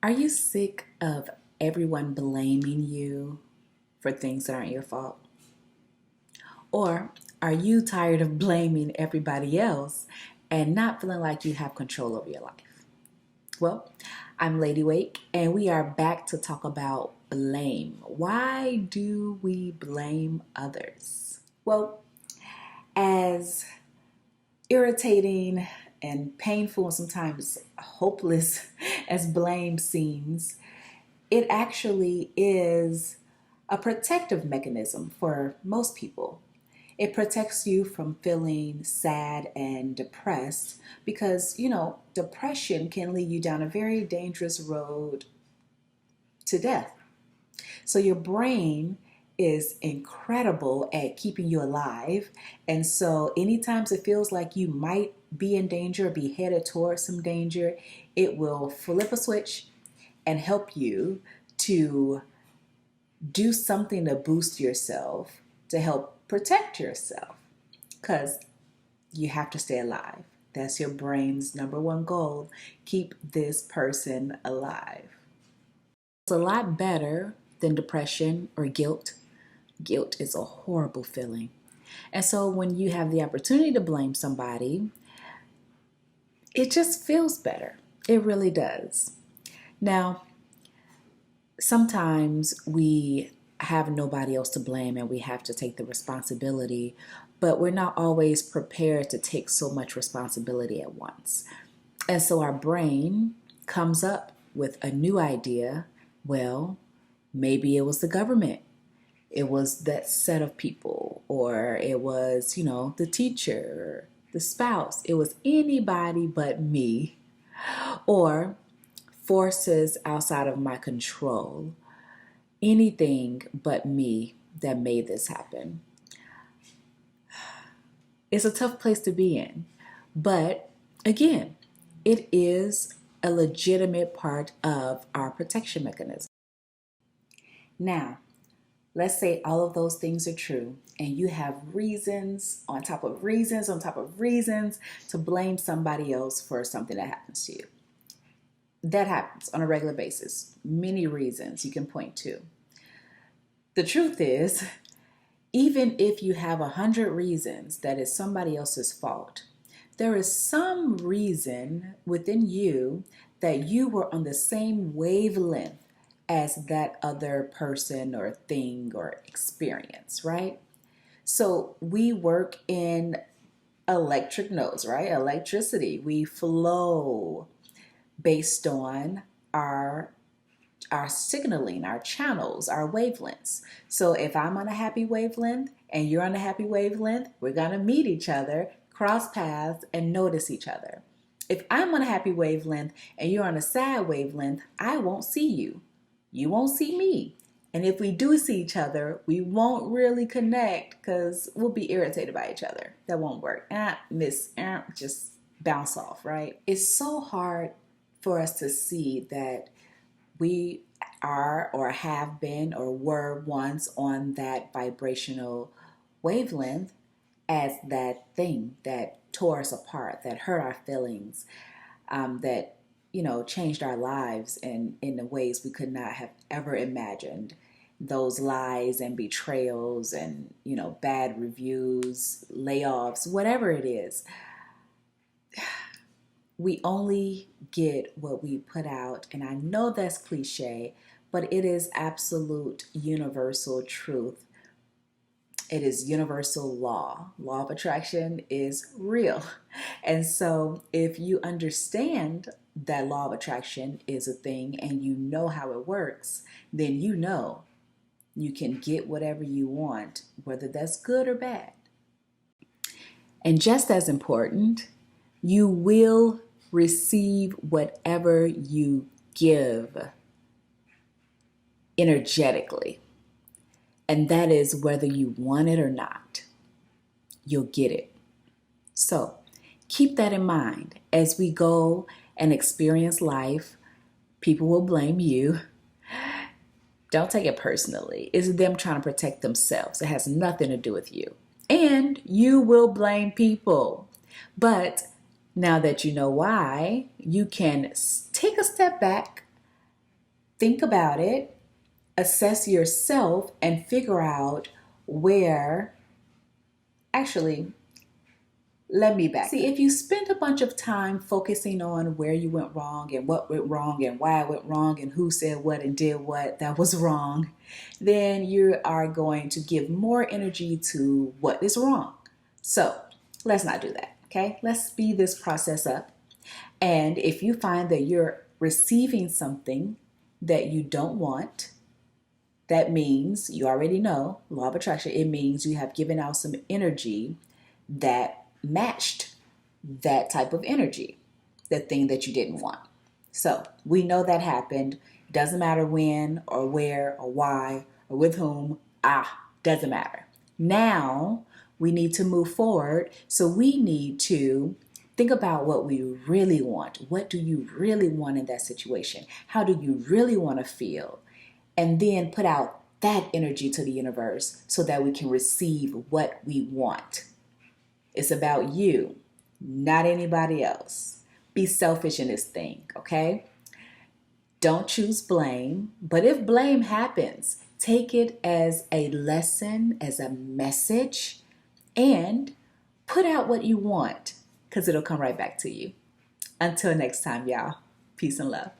Are you sick of everyone blaming you for things that aren't your fault? Or are you tired of blaming everybody else and not feeling like you have control over your life? Well, I'm LadyWake, and we are back to talk about blame. Why do we blame others? Well, as irritating and painful and sometimes hopeless as blame seems, it actually is a protective mechanism for most people. It protects you from feeling sad and depressed because, depression can lead you down a very dangerous road to death. So your brain is incredible at keeping you alive. And so anytime it feels like you might be in danger or be headed towards some danger, it will flip a switch and help you to do something to boost yourself, to help protect yourself, because you have to stay alive. That's your brain's number one goal. Keep this person alive. It's a lot better than depression or guilt. Guilt is a horrible feeling. And so when you have the opportunity to blame somebody, it just feels better. It really does. Now, sometimes we have nobody else to blame and we have to take the responsibility, but we're not always prepared to take so much responsibility at once. And so our brain comes up with a new idea. Well, maybe it was the government. It was that set of people, or it was, the teacher, the spouse. It was anybody but me, or forces outside of my control, anything but me that made this happen. It's a tough place to be in, but again, it is a legitimate part of our protection mechanism. Now, let's say all of those things are true and you have reasons on top of reasons on top of reasons to blame somebody else for something that happens to you. That happens on a regular basis. Many reasons you can point to. The truth is, even if you have 100 reasons that is somebody else's fault, there is some reason within you that you were on the same wavelength as that other person or thing or experience, right? So we work in electric nodes, right? Electricity. We flow based on our signaling, our channels, our wavelengths. So if I'm on a happy wavelength and you're on a happy wavelength, we're going to meet each other, cross paths, and notice each other. If I'm on a happy wavelength and you're on a sad wavelength, I won't see you. You won't see me. And if we do see each other, we won't really connect because we'll be irritated by each other. That won't work. Just bounce off, right? It's so hard for us to see that we are or have been or were once on that vibrational wavelength as that thing that tore us apart, that hurt our feelings, that changed our lives in the ways we could not have ever imagined. Those lies and betrayals and bad reviews, layoffs, whatever it is. We only get what we put out. And I know that's cliche, but it is absolute universal truth. It is universal law. Law of attraction is real. And so if you understand that law of attraction is a thing and you know how it works, then you can get whatever you want, whether that's good or bad. And just as important, you will receive whatever you give energetically. And that is whether you want it or not, you'll get it. So keep that in mind as we go and experience life. People will blame you. Don't take it personally. It's them trying to protect themselves. It has nothing to do with you. And you will blame people. But now that you know why, you can take a step back, think about it, assess yourself, and figure out where, actually, let me back. See, if you spend a bunch of time focusing on where you went wrong and what went wrong and why it went wrong and who said what and did what that was wrong, then you are going to give more energy to what is wrong. So let's not do that, okay? Let's speed this process up. And if you find that you're receiving something that you don't want, that means, you already know, law of attraction, it means you have given out some energy that matched that type of energy, the thing that you didn't want. So we know that happened. Doesn't matter when or where or why or with whom. Doesn't matter. Now we need to move forward. So we need to think about what we really want. What do you really want in that situation? How do you really want to feel? And then put out that energy to the universe so that we can receive what we want. It's about you, not anybody else. Be selfish in this thing, okay? Don't choose blame, but if blame happens, take it as a lesson, as a message, and put out what you want, because it'll come right back to you. Until next time, y'all. Peace and love.